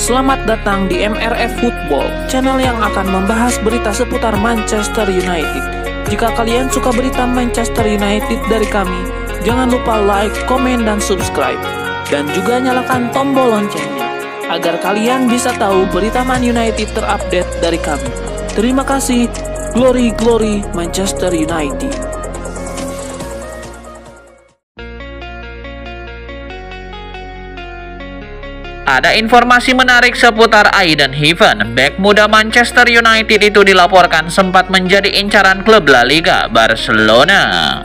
Selamat datang di MRF Football, channel yang akan membahas berita seputar Manchester United. Jika kalian suka berita Manchester United dari kami, jangan lupa like, komen, dan subscribe. Dan juga nyalakan tombol loncengnya, agar kalian bisa tahu berita Man United terupdate dari kami. Terima kasih, Glory Glory Manchester United. Ada informasi menarik seputar Aiden Heaven. Bek muda Manchester United itu dilaporkan sempat menjadi incaran klub La Liga, Barcelona.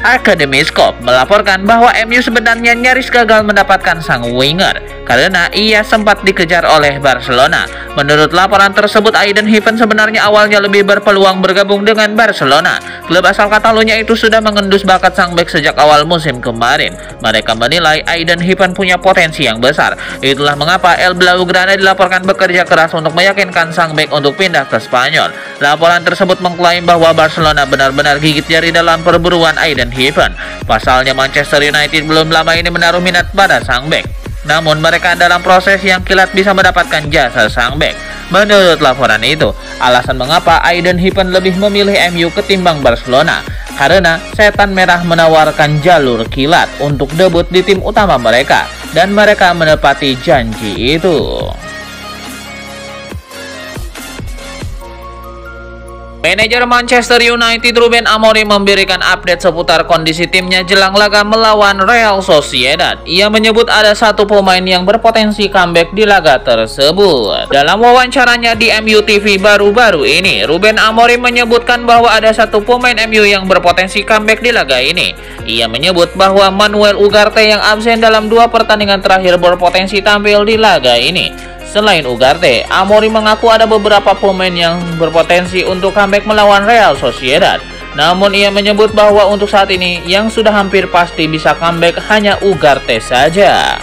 Academyscope melaporkan bahwa MU sebenarnya nyaris gagal mendapatkan sang winger karena ia sempat dikejar oleh Barcelona. Menurut laporan tersebut, Aiden Heaven sebenarnya awalnya lebih berpeluang bergabung dengan Barcelona. Klub asal Catalunya itu sudah mengendus bakat sang bek sejak awal musim kemarin. Mereka menilai Aiden Heaven punya potensi yang besar. Itulah mengapa El Blaugrana dilaporkan bekerja keras untuk meyakinkan sang bek untuk pindah ke Spanyol. Laporan tersebut mengklaim bahwa Barcelona benar-benar gigit jari dalam perburuan Aiden Heaven. Pasalnya Manchester United belum lama ini menaruh minat pada sang bek. Namun mereka dalam proses yang kilat bisa mendapatkan jasa sang bek. Menurut laporan itu, alasan mengapa Aiden Heaven lebih memilih MU ketimbang Barcelona karena Setan Merah menawarkan jalur kilat untuk debut di tim utama mereka, dan mereka menepati janji itu. Manajer Manchester United Ruben Amorim memberikan update seputar kondisi timnya jelang laga melawan Real Sociedad. Ia menyebut ada satu pemain yang berpotensi comeback di laga tersebut. Dalam wawancaranya di MU TV baru-baru ini, Ruben Amorim menyebutkan bahwa ada satu pemain MU yang berpotensi comeback di laga ini. Ia menyebut bahwa Manuel Ugarte yang absen dalam 2 pertandingan terakhir berpotensi tampil di laga ini. Selain Ugarte, Amorim mengaku ada beberapa pemain yang berpotensi untuk comeback melawan Real Sociedad. Namun ia menyebut bahwa untuk saat ini yang sudah hampir pasti bisa comeback hanya Ugarte saja.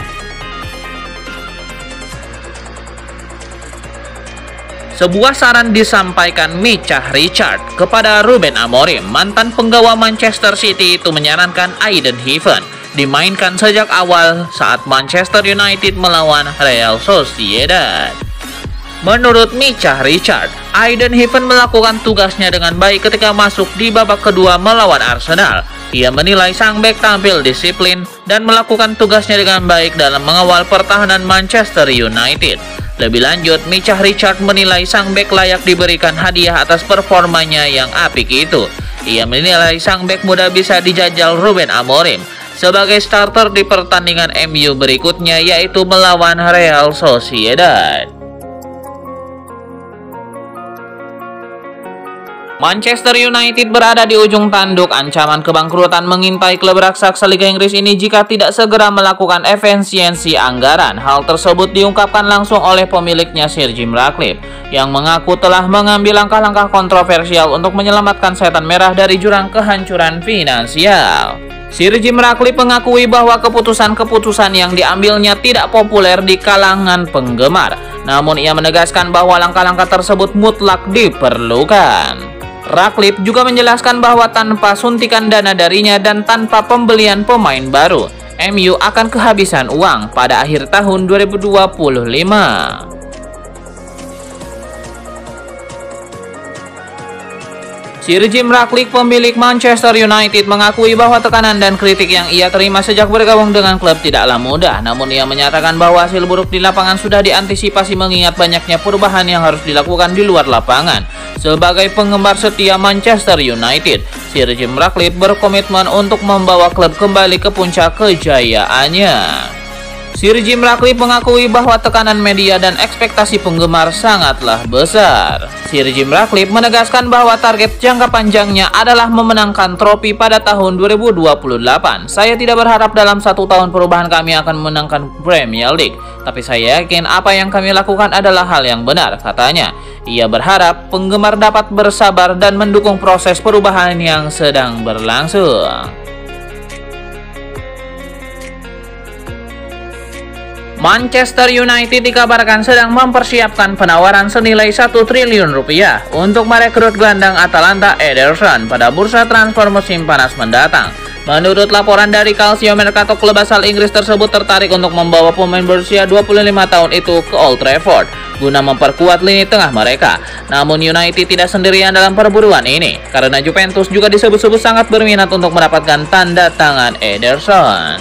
Sebuah saran disampaikan Micah Richard kepada Ruben Amorim. Mantan penggawa Manchester City itu menyarankan Aiden Heaven dimainkan sejak awal saat Manchester United melawan Real Sociedad. Menurut Micah Richard, Aiden Heaven melakukan tugasnya dengan baik ketika masuk di babak kedua melawan Arsenal. Ia menilai sang bek tampil disiplin dan melakukan tugasnya dengan baik dalam mengawal pertahanan Manchester United. Lebih lanjut, Micah Richard menilai sang bek layak diberikan hadiah atas performanya yang apik itu. Ia menilai sang bek muda bisa dijajal Ruben Amorim sebagai starter di pertandingan MU berikutnya, yaitu melawan Real Sociedad. Manchester United berada di ujung tanduk. Ancaman kebangkrutan mengintai klub raksasa Liga Inggris ini jika tidak segera melakukan efisiensi anggaran. Hal tersebut diungkapkan langsung oleh pemiliknya Sir Jim Ratcliffe, yang mengaku telah mengambil langkah-langkah kontroversial untuk menyelamatkan Setan Merah dari jurang kehancuran finansial. Sir Jim Ratcliffe mengakui bahwa keputusan-keputusan yang diambilnya tidak populer di kalangan penggemar. Namun ia menegaskan bahwa langkah-langkah tersebut mutlak diperlukan. Ratcliffe juga menjelaskan bahwa tanpa suntikan dana darinya dan tanpa pembelian pemain baru, MU akan kehabisan uang pada akhir tahun 2025. Sir Jim Ratcliffe, pemilik Manchester United, mengakui bahwa tekanan dan kritik yang ia terima sejak bergabung dengan klub tidaklah mudah. Namun ia menyatakan bahwa hasil buruk di lapangan sudah diantisipasi mengingat banyaknya perubahan yang harus dilakukan di luar lapangan. Sebagai penggemar setia Manchester United, Sir Jim Ratcliffe berkomitmen untuk membawa klub kembali ke puncak kejayaannya. Sir Jim Ratcliffe mengakui bahwa tekanan media dan ekspektasi penggemar sangatlah besar. Sir Jim Ratcliffe menegaskan bahwa target jangka panjangnya adalah memenangkan trofi pada tahun 2028. Saya tidak berharap dalam 1 tahun perubahan kami akan memenangkan Premier League, tapi saya yakin apa yang kami lakukan adalah hal yang benar, katanya. Ia berharap penggemar dapat bersabar dan mendukung proses perubahan yang sedang berlangsung. Manchester United dikabarkan sedang mempersiapkan penawaran senilai 1 triliun rupiah untuk merekrut gelandang Atalanta Ederson pada bursa transfer musim panas mendatang. Menurut laporan dari Calcio Mercato, klub asal Inggris tersebut tertarik untuk membawa pemain berusia 25 tahun itu ke Old Trafford guna memperkuat lini tengah mereka. Namun United tidak sendirian dalam perburuan ini, karena Juventus juga disebut-sebut sangat berminat untuk mendapatkan tanda tangan Ederson.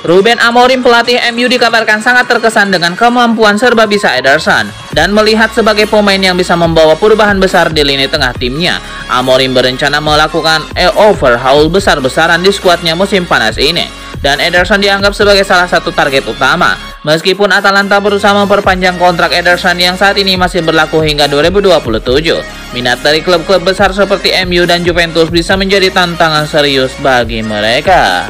Ruben Amorim, pelatih MU, dikabarkan sangat terkesan dengan kemampuan serba bisa Ederson dan melihat sebagai pemain yang bisa membawa perubahan besar di lini tengah timnya. Amorim berencana melakukan overhaul besar-besaran di skuadnya musim panas ini, dan Ederson dianggap sebagai salah satu target utama. Meskipun Atalanta berusaha memperpanjang kontrak Ederson yang saat ini masih berlaku hingga 2027, minat dari klub-klub besar seperti MU dan Juventus bisa menjadi tantangan serius bagi mereka.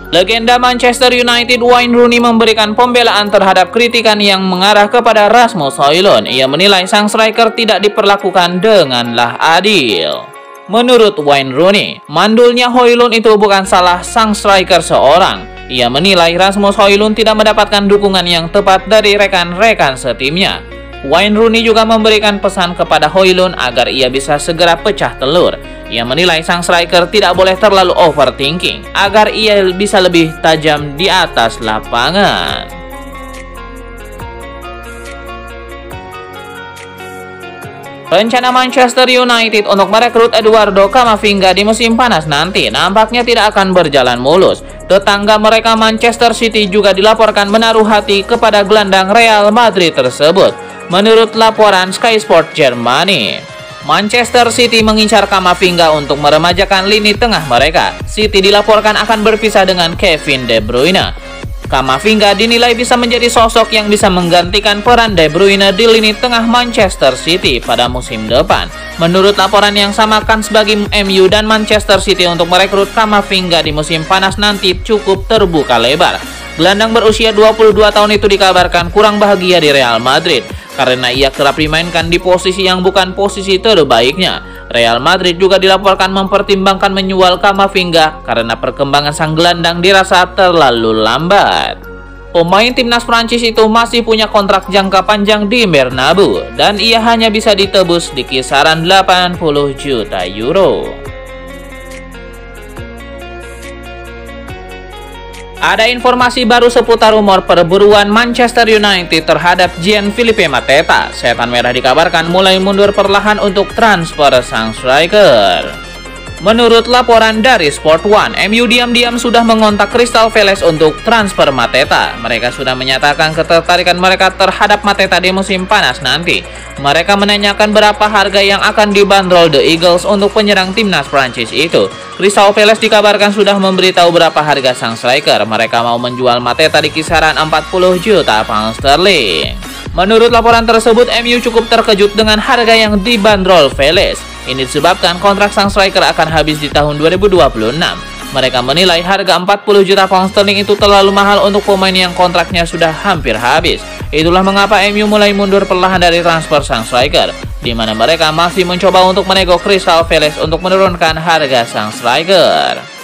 Legenda Manchester United Wayne Rooney memberikan pembelaan terhadap kritikan yang mengarah kepada Rasmus Højlund. Ia menilai sang striker tidak diperlakukan denganlah adil. Menurut Wayne Rooney, mandulnya Højlund itu bukan salah sang striker seorang. Ia menilai Rasmus Højlund tidak mendapatkan dukungan yang tepat dari rekan-rekan setimnya. Wayne Rooney juga memberikan pesan kepada Højlund agar ia bisa segera pecah telur. Ia menilai sang striker tidak boleh terlalu overthinking agar ia bisa lebih tajam di atas lapangan. Rencana Manchester United untuk merekrut Eduardo Camavinga di musim panas nanti nampaknya tidak akan berjalan mulus. Tetangga mereka Manchester City juga dilaporkan menaruh hati kepada gelandang Real Madrid tersebut. Menurut laporan Sky Sport Germany, Manchester City mengincar Camavinga untuk meremajakan lini tengah mereka. City dilaporkan akan berpisah dengan Kevin De Bruyne. Camavinga dinilai bisa menjadi sosok yang bisa menggantikan peran De Bruyne di lini tengah Manchester City pada musim depan. Menurut laporan yang sama, kans bagi MU dan Manchester City untuk merekrut Camavinga di musim panas nanti cukup terbuka lebar. Gelandang berusia 22 tahun itu dikabarkan kurang bahagia di Real Madrid karena ia kerap dimainkan di posisi yang bukan posisi terbaiknya. Real Madrid juga dilaporkan mempertimbangkan menjual Camavinga karena perkembangan sang gelandang dirasa terlalu lambat. Pemain timnas Prancis itu masih punya kontrak jangka panjang di Bernabeu dan ia hanya bisa ditebus di kisaran 80 juta euro. Ada informasi baru seputar rumor perburuan Manchester United terhadap Gianfilippo Mateta. Setan Merah dikabarkan mulai mundur perlahan untuk transfer sang striker. Menurut laporan dari Sport One, MU diam-diam sudah mengontak Crystal Palace untuk transfer Mateta. Mereka sudah menyatakan ketertarikan mereka terhadap Mateta di musim panas nanti. Mereka menanyakan berapa harga yang akan dibanderol The Eagles untuk penyerang timnas Prancis itu. Crystal Palace dikabarkan sudah memberitahu berapa harga sang striker. Mereka mau menjual Mateta di kisaran 40 juta pound sterling. Menurut laporan tersebut, MU cukup terkejut dengan harga yang dibanderol Palace. Ini disebabkan kontrak sang striker akan habis di tahun 2026. Mereka menilai harga 40 juta pound sterling itu terlalu mahal untuk pemain yang kontraknya sudah hampir habis. Itulah mengapa MU mulai mundur perlahan dari transfer sang striker, di mana mereka masih mencoba untuk menego Crystal Palace untuk menurunkan harga sang striker.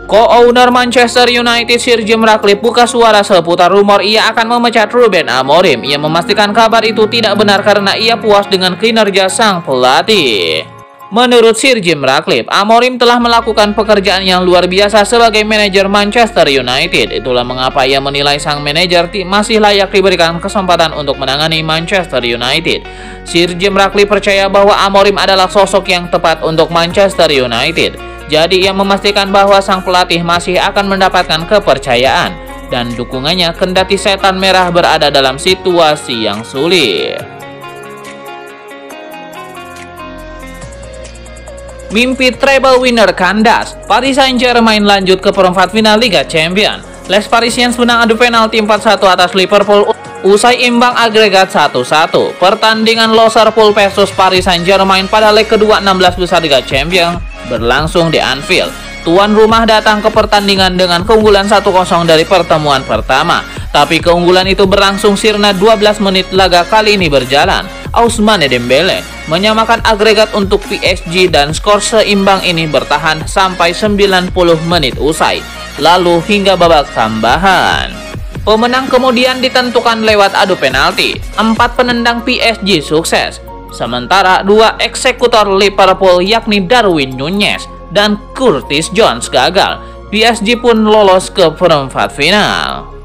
Co-owner Manchester United Sir Jim Ratcliffe buka suara seputar rumor ia akan memecat Ruben Amorim. Ia memastikan kabar itu tidak benar karena ia puas dengan kinerja sang pelatih. Menurut Sir Jim Ratcliffe, Amorim telah melakukan pekerjaan yang luar biasa sebagai manajer Manchester United. Itulah mengapa ia menilai sang manajer masih layak diberikan kesempatan untuk menangani Manchester United. Sir Jim Ratcliffe percaya bahwa Amorim adalah sosok yang tepat untuk Manchester United. Jadi ia memastikan bahwa sang pelatih masih akan mendapatkan kepercayaan dan dukungannya kendati Setan Merah berada dalam situasi yang sulit. Mimpi treble winner kandas. Paris Saint-Germain lanjut ke perempat final Liga Champions. Les Parisiens menang adu penalti 4-1 atas Liverpool usai imbang agregat 1-1. Pertandingan Liverpool versus Paris Saint-Germain pada leg kedua 16 besar Liga Champions berlangsung di Anfield. Tuan rumah datang ke pertandingan dengan keunggulan 1-0 dari pertemuan pertama. Tapi keunggulan itu berlangsung sirna 12 menit laga kali ini berjalan. Ousmane Dembele menyamakan agregat untuk PSG dan skor seimbang ini bertahan sampai 90 menit usai, lalu hingga babak tambahan. Pemenang kemudian ditentukan lewat adu penalti. 4 penendang PSG sukses, sementara 2 eksekutor Liverpool yakni Darwin Nunez dan Curtis Jones gagal. PSG pun lolos ke perempat final.